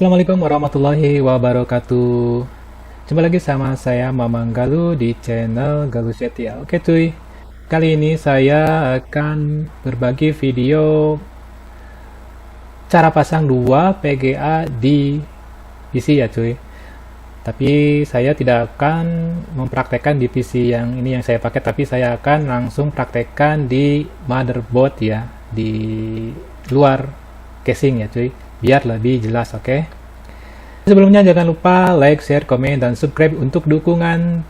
Assalamualaikum warahmatullahi wabarakatuh. Jumpa lagi sama saya Mamang Galuh di channel Galuh Setia. Oke cuy, kali ini saya akan berbagi video cara pasang dua PGA di PC ya cuy. Tapi saya tidak akan mempraktekkan di PC yang ini yang saya pakai, tapi saya akan langsung praktekkan di motherboard ya, di luar casing ya cuy, biar lebih jelas. Oke. Sebelumnya jangan lupa like, share, komen, dan subscribe untuk dukungan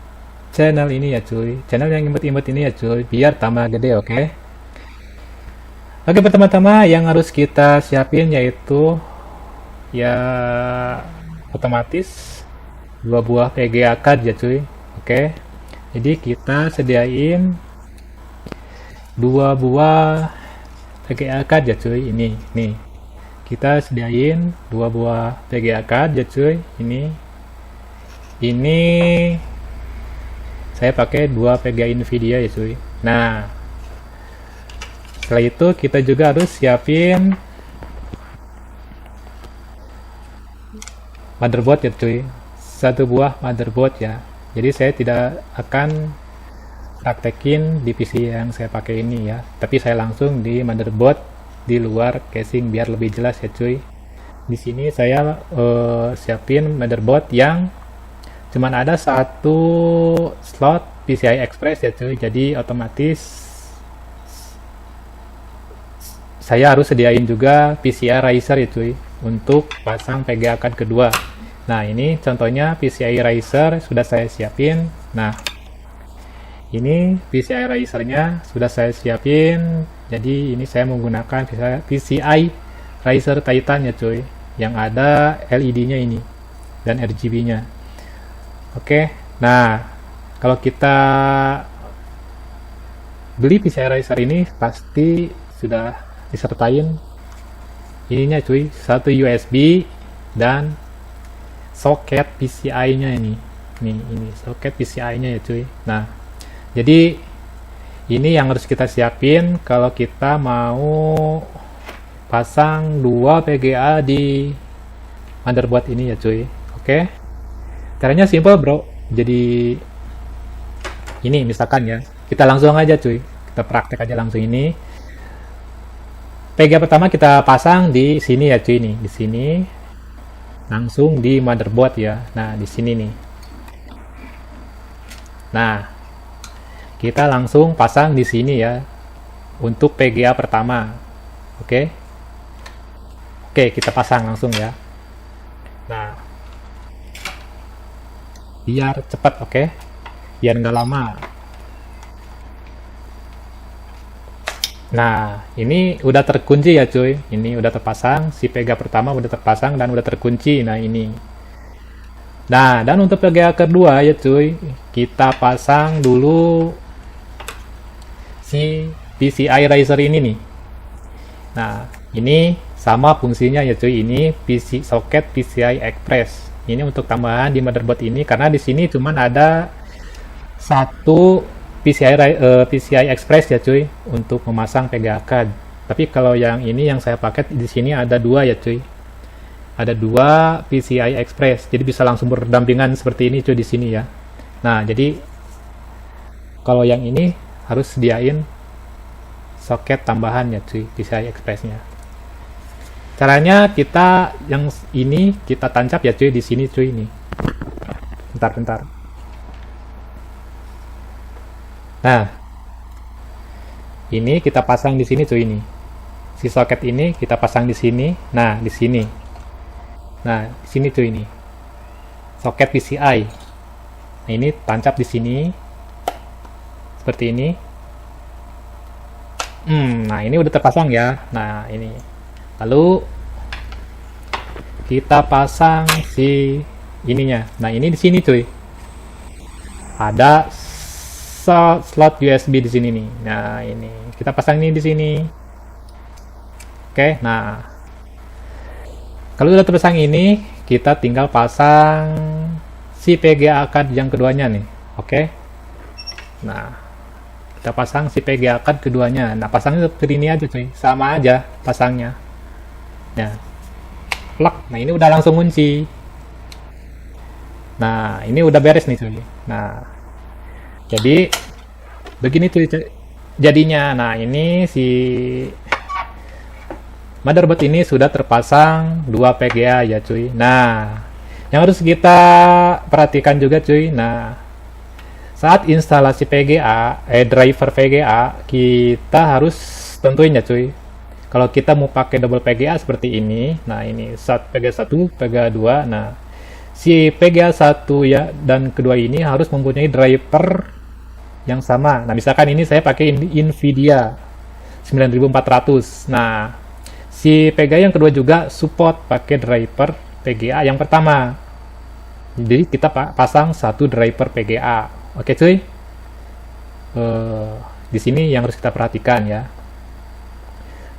channel ini ya cuy, channel yang imut-imut ini ya cuy, biar tambah gede. Oke. Oke, pertama-tama yang harus kita siapin yaitu ya otomatis dua buah PGA card ya cuy. Oke, jadi kita sediain dua buah PGA card ya cuy. Ini nih, kita sediain dua buah PGA card ya cuy. Ini saya pakai dua PGA Nvidia ya cuy. Nah, setelah itu kita juga harus siapin motherboard ya cuy, satu buah motherboard ya. Jadi saya tidak akan praktekin di PC yang saya pakai ini ya, tapi saya langsung di motherboard di luar casing biar lebih jelas ya cuy. Di sini saya siapin motherboard yang cuman ada satu slot PCI Express ya cuy, jadi otomatis saya harus sediain juga PCI Riser ya cuy untuk pasang PGA card kedua. Nah, ini contohnya PCI Riser sudah saya siapin. Nah, ini PCI Riser-nya sudah saya siapin. Jadi ini saya menggunakan PCI Riser Titan ya cuy, yang ada LED-nya ini dan RGB-nya. Oke. Nah, kalau kita beli PCI Riser ini pasti sudah disertain ininya cuy, satu USB dan soket PCI-nya ini soket PCI-nya ya cuy. Nah, jadi ini yang harus kita siapin kalau kita mau pasang dua PGA di motherboard ini ya cuy. Oke, caranya simple bro. Jadi ini misalkan ya, kita langsung aja cuy, kita praktek aja langsung. Ini PGA pertama kita pasang di sini ya cuy, nih di sini langsung di motherboard ya. Nah, di sini nih. Nah, kita langsung pasang di sini ya untuk PGA pertama. Oke. Oke, kita pasang langsung ya. Nah, biar cepat, oke. Biar nggak lama. Nah, ini udah terkunci ya cuy. Ini udah terpasang, si PGA pertama udah terpasang dan udah terkunci. Nah, ini. Nah, dan untuk PGA kedua ya cuy, kita pasang dulu si PCI Riser ini nih. Nah, ini sama fungsinya ya cuy. Ini soket PCI Express. Ini untuk tambahan di motherboard ini karena di sini cuman ada satu PCI Express ya cuy untuk memasang PGA card. Tapi kalau yang ini yang saya pakai di sini ada dua ya cuy. Ada dua PCI Express. Jadi bisa langsung berdampingan seperti ini cuy di sini ya. Nah, jadi kalau yang ini harus sediain soket tambahan ya cuy, PCI Express-nya. Caranya kita yang ini kita tancap ya cuy di sini cuy ini. Bentar. Nah, ini kita pasang di sini cuy ini. Si soket ini kita pasang di sini. Nah, di sini. Nah, di sini cuy ini. Soket PCI. Nah, ini tancap di sini. Seperti ini. Nah, ini udah terpasang ya. Nah, ini. Lalu kita pasang si ininya. Nah, ini di sini cuy. Ada slot USB di sini nih. Nah, ini kita pasang ini di sini. Oke, nah kalau udah terpasang ini, kita tinggal pasang si PGA card yang keduanya nih. Oke. Nah, kita pasang si PGA card keduanya. Nah, pasangnya seperti ini aja cuy, sama aja pasangnya. Nah, plak. Nah ini udah langsung kunci. Nah ini udah beres nih cuy. Nah jadi begini cuy jadinya. Nah ini si motherboard ini sudah terpasang 2 VGA ya cuy. Nah yang harus kita perhatikan juga cuy. Nah saat instalasi VGA, driver VGA, kita harus tentuin ya cuy. Kalau kita mau pakai double VGA seperti ini, nah ini VGA 1, VGA 2, nah si VGA 1 ya dan kedua ini harus mempunyai driver yang sama. Nah misalkan ini saya pakai Nvidia 9400. Nah si VGA yang kedua juga support pakai driver VGA yang pertama. Jadi kita pasang satu driver VGA. Oke cuy. Di sini yang harus kita perhatikan ya.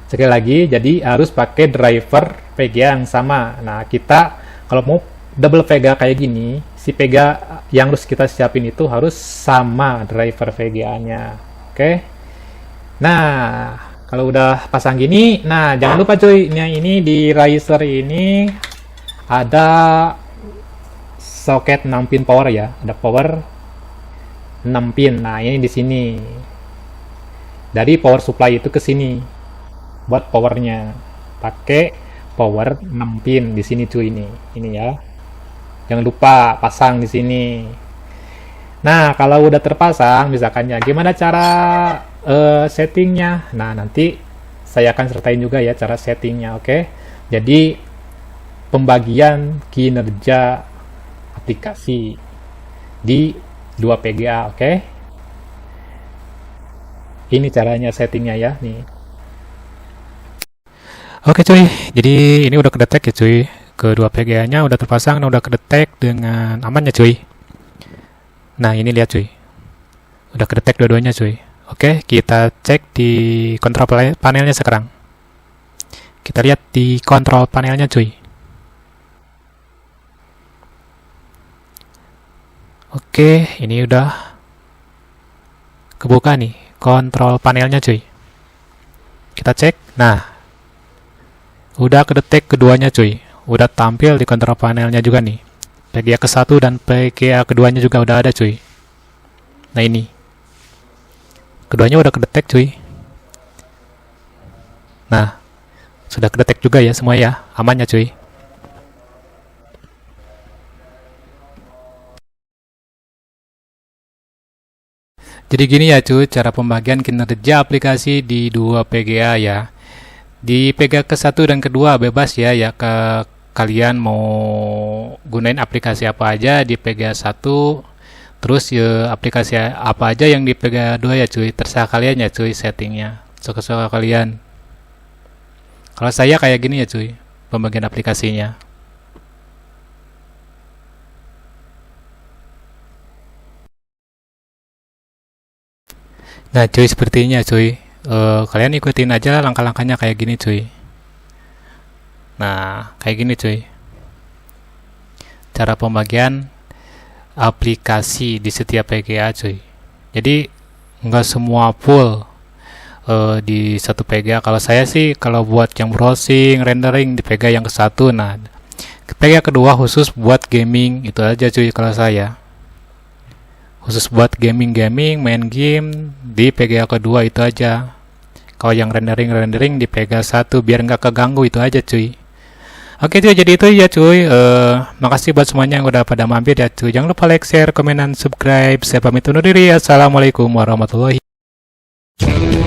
Sekali lagi, jadi harus pakai driver VGA yang sama. Nah, kita kalau mau double VGA kayak gini, si VGA yang harus kita siapin itu harus sama driver VGA-nya. Oke. Nah, kalau udah pasang gini, nah jangan lupa cuy, ini di riser ini ada soket 6 pin power ya, ada power 6 pin. Nah, ini di sini. Dari power supply itu ke sini. Buat powernya pakai power 6 pin di sini cuy, ini ya, jangan lupa pasang di sini. Nah kalau udah terpasang misalkan ya gimana cara settingnya, nah nanti saya akan sertain juga ya cara settingnya. Oke, jadi pembagian kinerja aplikasi di 2 VGA. Oke, ini caranya settingnya ya nih. Oke cuy, jadi ini udah kedetek ya cuy. Kedua VGA-nya udah terpasang dan udah kedetek dengan aman ya cuy. Nah ini lihat cuy, udah kedetek dua-duanya cuy. Oke, kita cek di kontrol panelnya sekarang. Kita lihat di kontrol panelnya cuy. Oke, ini udah kebuka nih kontrol panelnya cuy. Kita cek, nah udah kedetek keduanya cuy, udah tampil di kontrol panelnya juga nih. VGA ke-1 dan VGA keduanya juga udah ada cuy. Nah ini keduanya udah kedetek cuy. Nah sudah kedetek juga ya semua ya, aman ya cuy. Jadi gini ya cuy, cara pembagian kinerja aplikasi di 2 VGA ya. Di VGA ke-1 dan kedua bebas ya kalian mau gunain aplikasi apa aja di VGA 1, terus ya aplikasi apa aja yang di VGA 2 ya cuy, terserah kalian ya cuy settingnya, suka-suka kalian. Kalau saya kayak gini ya cuy pembagian aplikasinya. Nah cuy sepertinya cuy, kalian ikutin aja langkah-langkahnya kayak gini cuy. Nah kayak gini cuy cara pembagian aplikasi di setiap VGA cuy. Jadi nggak semua full di satu VGA. Kalau saya sih kalau buat yang browsing rendering di VGA yang ke-1, nah VGA kedua khusus buat gaming, itu aja cuy. Kalau saya khusus buat gaming main game di VGA kedua itu aja. Kalau yang rendering di VGA 1 biar nggak keganggu, itu aja cuy. Oke cuy, jadi itu ya cuy. Makasih buat semuanya yang udah pada mampir ya cuy. Jangan lupa like, share, komen, dan subscribe. Saya pamit undur diri. Assalamualaikum warahmatullahi wabarakatuh.